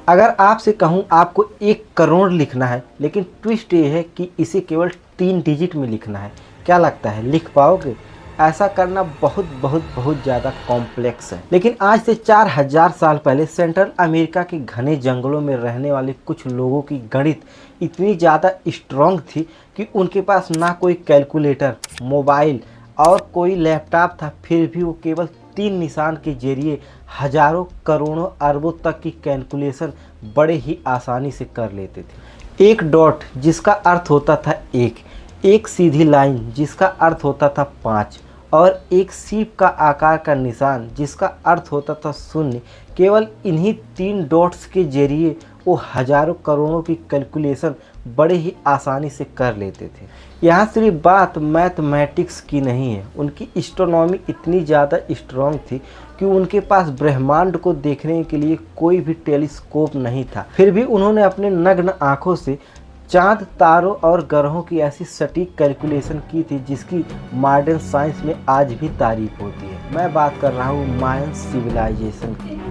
अगर आपसे कहूँ आपको 1 करोड़ लिखना है, लेकिन ट्विस्ट ये है कि इसे केवल 3 डिजिट में लिखना है, क्या लगता है लिख पाओगे? ऐसा करना बहुत बहुत बहुत ज़्यादा कॉम्प्लेक्स है। लेकिन आज से 4000 साल पहले सेंट्रल अमेरिका के घने जंगलों में रहने वाले कुछ लोगों की गणित इतनी ज़्यादा स्ट्रॉन्ग थी कि उनके पास ना कोई कैलकुलेटर, मोबाइल और कोई लैपटॉप था, फिर भी वो केवल 3 निशान के जरिए हजारों करोड़ों अरबों तक की कैलकुलेशन बड़े ही आसानी से कर लेते थे। एक डॉट जिसका अर्थ होता था एक सीधी लाइन जिसका अर्थ होता था 5 और एक सीप का आकार का निशान जिसका अर्थ होता था 0। केवल इन्हीं 3 डॉट्स के जरिए वो हजारों करोड़ों की कैलकुलेशन बड़े ही आसानी से कर लेते थे। यहाँ सिर्फ बात मैथमेटिक्स की नहीं है, उनकी एस्ट्रोनॉमी इतनी ज़्यादा स्ट्रॉन्ग थी कि उनके पास ब्रह्मांड को देखने के लिए कोई भी टेलीस्कोप नहीं था। फिर भी उन्होंने अपने नग्न आँखों से चांद, तारों और ग्रहों की ऐसी सटीक कैलकुलेशन की थी जिसकी मॉडर्न साइंस में आज भी तारीफ होती है। मैं बात कर रहा हूँ मायन सिविलाइजेशन की।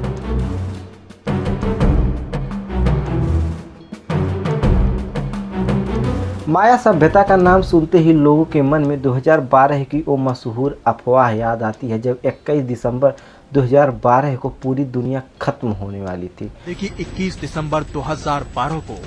माया सभ्यता का नाम सुनते ही लोगों के मन में 2012 की वो मशहूर अफवाह याद आती है जब 21 दिसंबर 2012 को पूरी दुनिया खत्म होने वाली थी। देखिए 21 दिसंबर 2012 को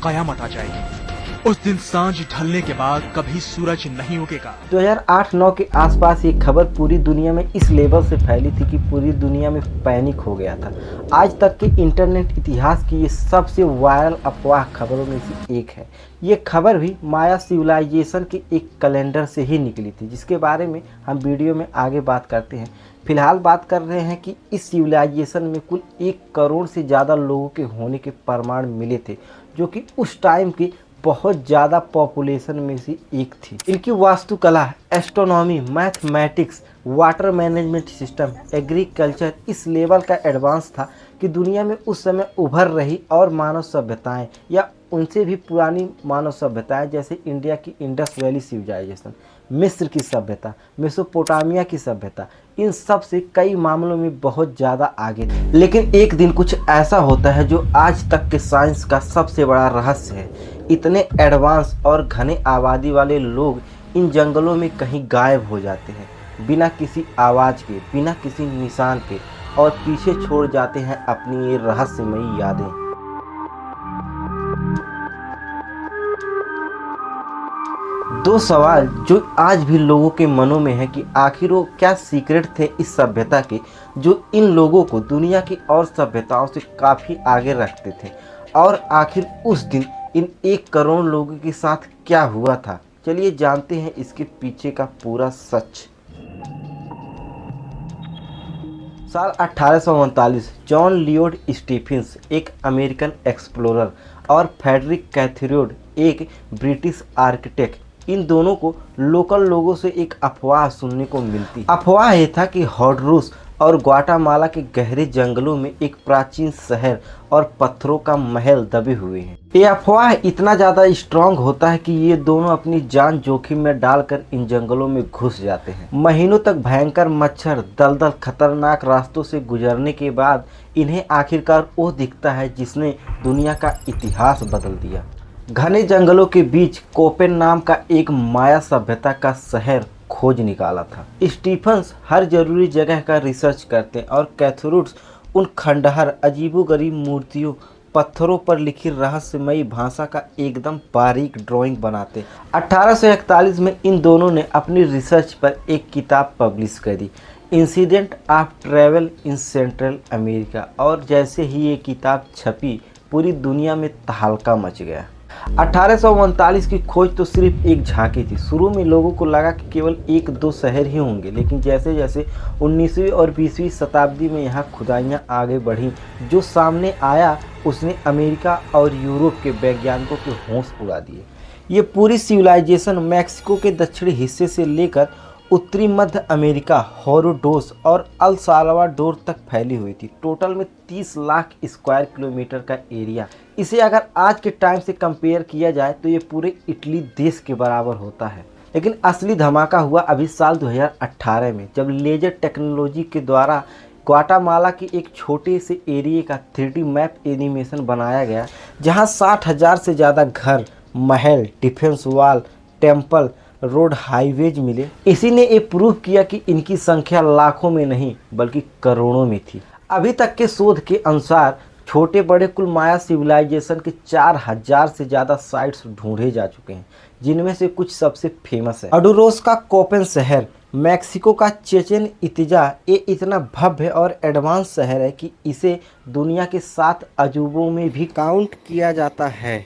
कयामत आ जाएगी। उस दिन सांझ ढलने के बाद कभी सूरज नहीं उगेगा। 2008-9 के आसपास ये खबर पूरी दुनिया में इस लेवल से फैली थी कि पूरी दुनिया में पैनिक हो गया था। आज तक के इंटरनेट इतिहास की ये सबसे वायरल अफवाह खबरों में से एक है। ये खबर भी माया सिविलाइजेशन के एक कैलेंडर से ही निकली थी, जिसके बारे में हम वीडियो में आगे बात करते हैं। फिलहाल बात कर रहे हैं कि इस सिविलाइजेशन में कुल 1 करोड़ से ज़्यादा लोगों के होने के प्रमाण मिले थे, जो कि उस टाइम की बहुत ज़्यादा पॉपुलेशन में से एक थी। इनकी वास्तुकला, astronomy, mathematics, water management system, agriculture इस लेवल का एडवांस था कि दुनिया में उस समय उभर रही और मानव सभ्यताएं या उनसे भी पुरानी मानव सभ्यताएं जैसे इंडिया की इंडस वैली सिविलाइजेशन, मिस्र की सभ्यता, मेसोपोटामिया की सभ्यता, इन सब से कई मामलों में बहुत ज़्यादा आगे थे। लेकिन एक दिन कुछ ऐसा होता है जो आज तक के साइंस का सबसे बड़ा रहस्य है। इतने एडवांस और घने आबादी वाले लोग इन जंगलों में कहीं गायब हो जाते हैं, बिना किसी आवाज़ के, बिना किसी निशान के, और पीछे छोड़ जाते हैं अपनी ये रहस्यमयी यादें। दो सवाल जो आज भी लोगों के मनों में है कि आखिर वो क्या सीक्रेट थे इस सभ्यता के जो इन लोगों को दुनिया की और सभ्यताओं से काफ़ी आगे रखते थे, और आखिर उस दिन इन 1 करोड़ लोगों के साथ क्या हुआ था। चलिए जानते हैं इसके पीछे का पूरा सच। साल 1839 जॉन लियोड स्टीफेंस एक अमेरिकन एक्सप्लोरर और फ्रेडरिक कैथरोड एक ब्रिटिश आर्किटेक्ट, इन दोनों को लोकल लोगों से एक अफवाह सुनने को मिलती। अफवाह ये था कि हॉन्डुरास और ग्वाटेमाला के गहरे जंगलों में एक प्राचीन शहर और पत्थरों का महल दबे हुए हैं। ये अफवाह इतना ज़्यादा स्ट्रांग होता है कि ये दोनों अपनी जान जोखिम में डालकर इन जंगलों में घुस जाते हैं। महीनों तक भयंकर मच्छर, दलदल, खतरनाक रास्तों से गुजरने के बाद इन्हें आखिरकार वो दिखता है जिसने दुनिया का इतिहास बदल दिया। घने जंगलों के बीच कोपेन नाम का एक माया सभ्यता का शहर खोज निकाला था। स्टीफेंस हर जरूरी जगह का रिसर्च करते और कैथरोड्स उन खंडहर, अजीबोगरीब मूर्तियों, पत्थरों पर लिखी रहस्यमयी भाषा का एकदम बारीक ड्राइंग बनाते। 1841 में इन दोनों ने अपनी रिसर्च पर एक किताब पब्लिश करी, incident of travel in central America, और जैसे ही ये किताब छपी पूरी दुनिया में तहलका मच गया। 1839 की खोज तो सिर्फ एक झांकी थी। शुरू में लोगों को लगा कि केवल 1-2 शहर ही होंगे, लेकिन जैसे जैसे 19वीं और 20वीं शताब्दी में यहाँ खुदाइयाँ आगे बढ़ीं, जो सामने आया उसने अमेरिका और यूरोप के वैज्ञानिकों के होश उड़ा दिए। ये पूरी सिविलाइजेशन मैक्सिको के दक्षिणी हिस्से से लेकर उत्तरी मध्य अमेरिका, होरोडोस और अल साल्वाडोर तक फैली हुई थी। टोटल में 30 लाख स्क्वायर किलोमीटर का एरिया। इसे अगर आज के टाइम से कंपेयर किया जाए तो ये पूरे इटली देश के बराबर होता है। लेकिन असली धमाका हुआ अभी साल 2018 में, जब लेजर टेक्नोलॉजी के द्वारा ग्वाटामाला की एक छोटे से एरिया का 3D मैप एनिमेशन बनाया गया, जहां 60,000 से ज़्यादा घर, महल, defence wall, temple, road, highways मिले। इसी ने ये प्रूव किया कि इनकी संख्या लाखों में नहीं बल्कि करोड़ों में थी। अभी तक के शोध के अनुसार छोटे बड़े कुल माया सिविलाइजेशन के 4,000 से ज़्यादा साइट्स ढूंढे जा चुके हैं, जिनमें से कुछ सबसे फेमस है अडूरोस का कोपेन शहर, मैक्सिको का चेचेन इतिजा। ये इतना भव्य और एडवांस शहर है कि इसे दुनिया के 7 अजूबों में भी काउंट किया जाता है।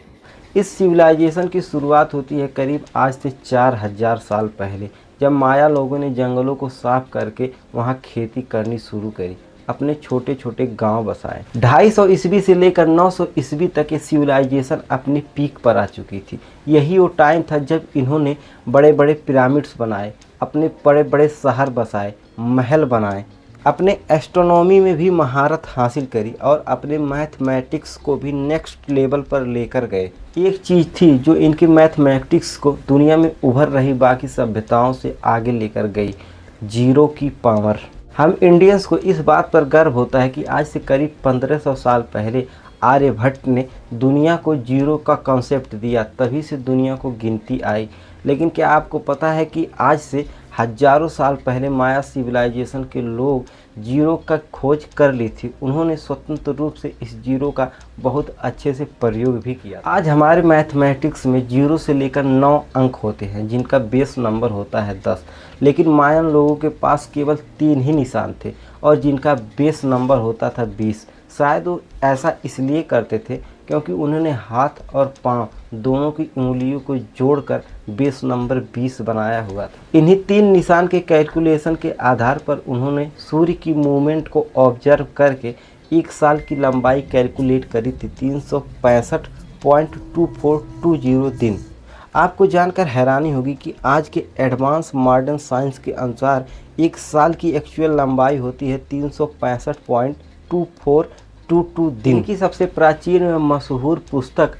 इस सिविलाइजेशन की शुरुआत होती है करीब आज से 4,000 साल पहले, जब माया लोगों ने जंगलों को साफ करके वहाँ खेती करनी शुरू करी, अपने छोटे छोटे गांव बसाए। 250 ईस्वी से लेकर 900 ईस्वी तक ये सिविलाइजेशन अपनी पीक पर आ चुकी थी। यही वो टाइम था जब इन्होंने बड़े बड़े पिरामिड्स बनाए, अपने बड़े बड़े शहर बसाए, महल बनाए, अपने एस्ट्रोनॉमी में भी महारत हासिल करी और अपने मैथमेटिक्स को भी नेक्स्ट लेवल पर लेकर गए। एक चीज़ थी जो इनकी मैथमेटिक्स को दुनिया में उभर रही बाकी सभ्यताओं से आगे लेकर गई, जीरो की पावर। हम इंडियंस को इस बात पर गर्व होता है कि आज से करीब 1500 साल पहले आर्यभट्ट ने दुनिया को जीरो का कॉन्सेप्ट दिया, तभी से दुनिया को गिनती आई। लेकिन क्या आपको पता है कि आज से हजारों साल पहले माया सिविलाइजेशन के लोग जीरो का खोज कर ली थी। उन्होंने स्वतंत्र रूप से इस जीरो का बहुत अच्छे से प्रयोग भी किया। आज हमारे मैथमेटिक्स में जीरो से लेकर 9 अंक होते हैं, जिनका बेस नंबर होता है 10। लेकिन मायन लोगों के पास केवल 3 ही निशान थे और जिनका बेस नंबर होता था 20। शायद वो ऐसा इसलिए करते थे क्योंकि उन्होंने हाथ और पाँव दोनों की उंगलियों को जोड़कर बेस नंबर 20 बनाया हुआ था। इन्हीं 3 निशान के कैलकुलेशन के आधार पर उन्होंने सूर्य की मूवमेंट को ऑब्जर्व करके एक साल की लंबाई कैलकुलेट करी थी, 365.2420 दिन। आपको जानकर हैरानी होगी कि आज के एडवांस मॉडर्न साइंस के अनुसार एक साल की एक्चुअल लंबाई होती है 365.2422 दिन। की सबसे प्राचीन व मशहूर पुस्तक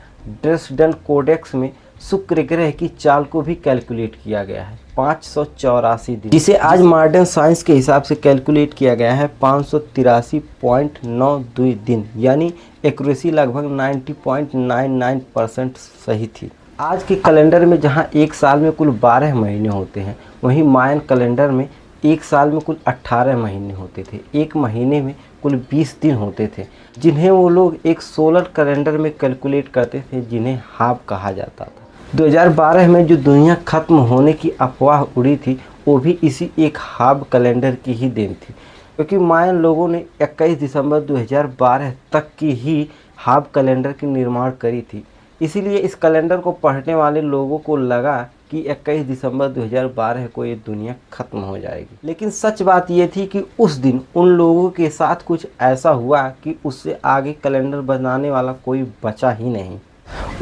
ड्रेसडन कोडेक्स में शुक्र ग्रह की चाल को भी कैलकुलेट किया गया है 584 दिन, जिसे आज मॉडर्न साइंस के हिसाब से कैलकुलेट किया गया है 583.92 दिन, यानी एक्यूरेसी लगभग 90.99% सही थी। आज के कैलेंडर में जहां एक साल में कुल 12 महीने होते हैं, वहीं मायन कैलेंडर में एक साल में कुल 18 महीने होते थे। एक महीने में कुल 20 दिन होते थे, जिन्हें वो लोग एक सोलर कैलेंडर में कैलकुलेट करते थे, जिन्हें हाब कहा जाता था। 2012 में जो दुनिया खत्म होने की अफवाह उड़ी थी, वो भी इसी एक हाब कैलेंडर की ही देन थी, क्योंकि मायन लोगों ने 21 दिसंबर 2012 तक की ही हाब कैलेंडर की निर्माण करी थी। इसीलिए इस कैलेंडर को पढ़ने वाले लोगों को लगा कि 21 दिसंबर 2012 को ये दुनिया खत्म हो जाएगी। लेकिन सच बात ये थी कि उस दिन उन लोगों के साथ कुछ ऐसा हुआ कि उससे आगे कैलेंडर बनाने वाला कोई बचा ही नहीं।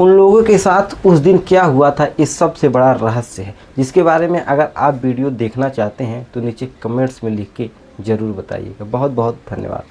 उन लोगों के साथ उस दिन क्या हुआ था, इस सबसे बड़ा रहस्य है, जिसके बारे में अगर आप वीडियो देखना चाहते हैं तो नीचे कमेंट्स में लिख के ज़रूर बताइएगा। बहुत बहुत धन्यवाद।